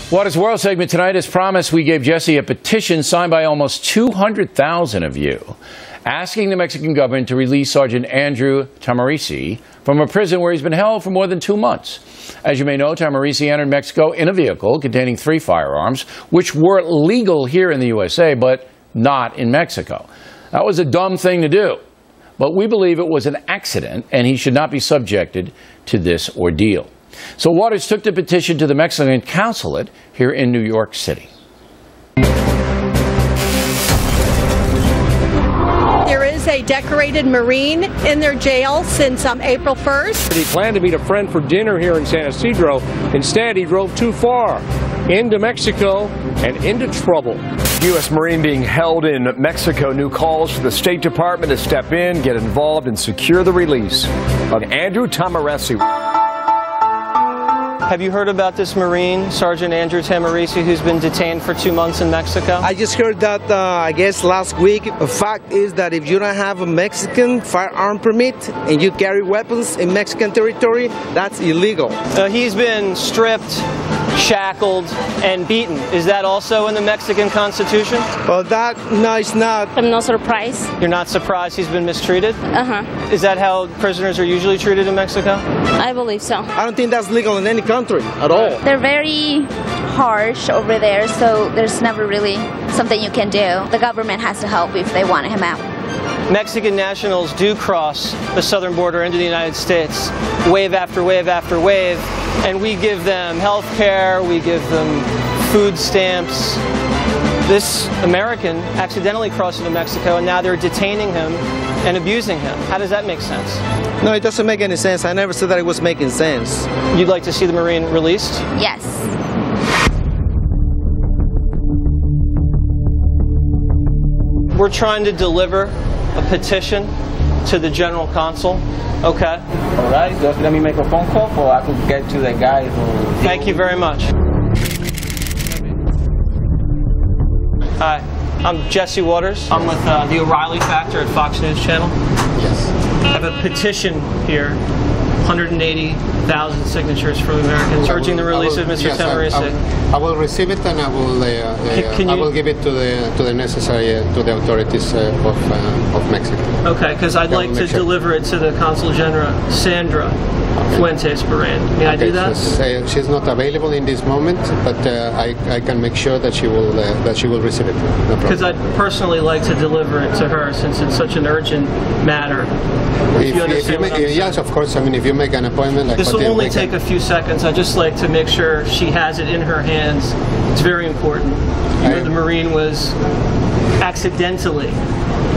Waters World segment tonight. As promised, we gave Jesse a petition signed by almost 200,000 of you, asking the Mexican government to release Sergeant Andrew Tahmooressi from a prison where he's been held for more than 2 months. As you may know, Tahmooressi entered Mexico in a vehicle containing 3 firearms, which were legal here in the USA, but not in Mexico. That was a dumb thing to do, but we believe it was an accident, and he should not be subjected to this ordeal. So Waters took the petition to the Mexican Consulate here in New York City. There is a decorated Marine in their jail since April 1st. He planned to meet a friend for dinner here in San Ysidro. Instead, he drove too far into Mexico and into trouble. U.S. Marine being held in Mexico. New calls for the State Department to step in, get involved, and secure the release of Andrew Tahmooressi. Have you heard about this Marine, Sergeant Andrew Tahmooressi, who's been detained for 2 months in Mexico? I just heard that, I guess, last week. The fact is that if you don't have a Mexican firearm permit and you carry weapons in Mexican territory, that's illegal. He's been stripped, shackled, and beaten. Is that also in the Mexican Constitution? Well, no, it's not. I'm not surprised. You're not surprised he's been mistreated? Uh-huh. Is that how prisoners are usually treated in Mexico? I believe so. I don't think that's legal in any country at all. They're very harsh over there, so there's never really something you can do. The government has to help if they want him out. Mexican nationals do cross the southern border into the United States, wave after wave after wave, and we give them health care, we give them food stamps. This American accidentally crossed into Mexico, and now they're detaining him and abusing him. How does that make sense? No, it doesn't make any sense. I never said that it was making sense. You'd like to see the Marine released? Yes. We're trying to deliver a petition to the General Consul. Okay. All right, just let me make a phone call so I can get to the guy who... Thank you very much. Hi, I'm Jesse Waters. I'm with the O'Reilly Factor at Fox News Channel. Yes. I have a petition here, 180,000 signatures from Americans urging the release of Mr. Tahmooressi. I will receive it and I will give it to the necessary to the authorities of Mexico. Okay, because I'd like to deliver it to the Consul General, Sandra Fuentes Barran. May I do that? She's not available in this moment, but I can make sure that she will receive it. No problem. Because I'd personally like to deliver it to her since it's such an urgent matter. Yes, of course. I mean, if you make an appointment, like this will only take a few seconds. I'd just like to make sure she has it in her hands. It's very important. You know, the Marine was accidentally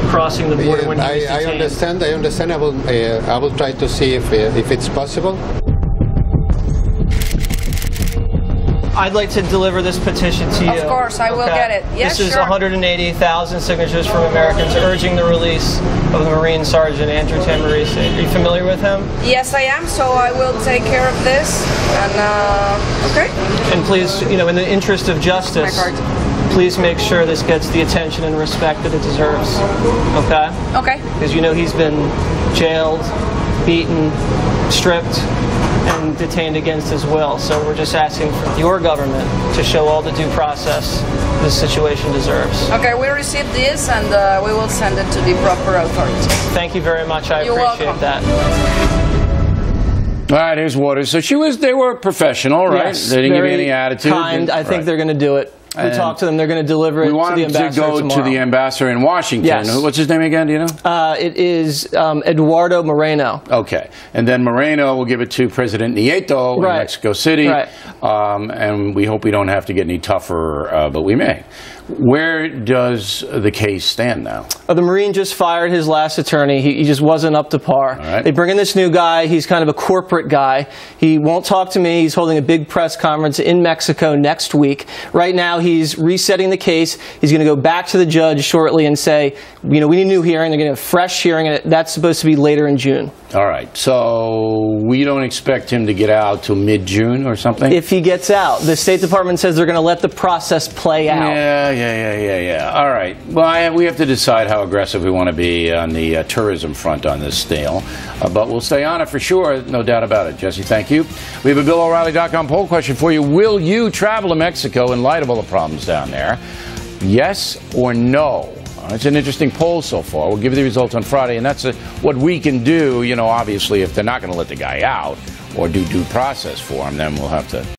crossing the border when he was detained. I understand. I will try to see if it's possible. I'd like to deliver this petition to you. Of course, I will get it. Yes, this is sure. 180,000 signatures from Americans urging the release of the Marine Sergeant Andrew Tahmooressi. Are you familiar with him? Yes, I am. So I will take care of this. And okay. And please, you know, in the interest of justice, please make sure this gets the attention and respect that it deserves. Okay? Okay. Because you know he's been jailed, beaten, stripped, and detained against his will. So we're just asking for your government to show all the due process this situation deserves. Okay, we received this and we will send it to the proper authorities. Thank you very much. I appreciate that. All right, here's Waters. So they were professional, right? Yes, they didn't give you any attitude. Kind. I think they're going to do it. We talked to them. They're going to deliver it to the ambassador tomorrow. We want them to go to the ambassador in Washington. Yes. What's his name again? Do you know? It is Eduardo Moreno. Okay. And then Moreno will give it to President Nieto in Mexico City. Right. And we hope we don't have to get any tougher, but we may. Where does the case stand now? The Marine just fired his last attorney. He just wasn't up to par. Right. They bring in this new guy. He's kind of a corporate guy. He won't talk to me. He's holding a big press conference in Mexico next week. Right now, he's resetting the case. He's going to go back to the judge shortly and say, you know, we need a new hearing. They're going to have a fresh hearing, and that's supposed to be later in June. All right. So we don't expect him to get out till mid-June or something? If if he gets out. The State Department says they're going to let the process play out. Yeah. All right. Well, we have to decide how aggressive we want to be on the tourism front on this deal. But we'll stay on it for sure, no doubt about it. Jesse, thank you. We have a BillO'Reilly.com poll question for you. Will you travel to Mexico in light of all the problems down there? Yes or no? It's an interesting poll so far. We'll give you the results on Friday, and that's what we can do. You know, obviously, if they're not going to let the guy out or do due process for him, then we'll have to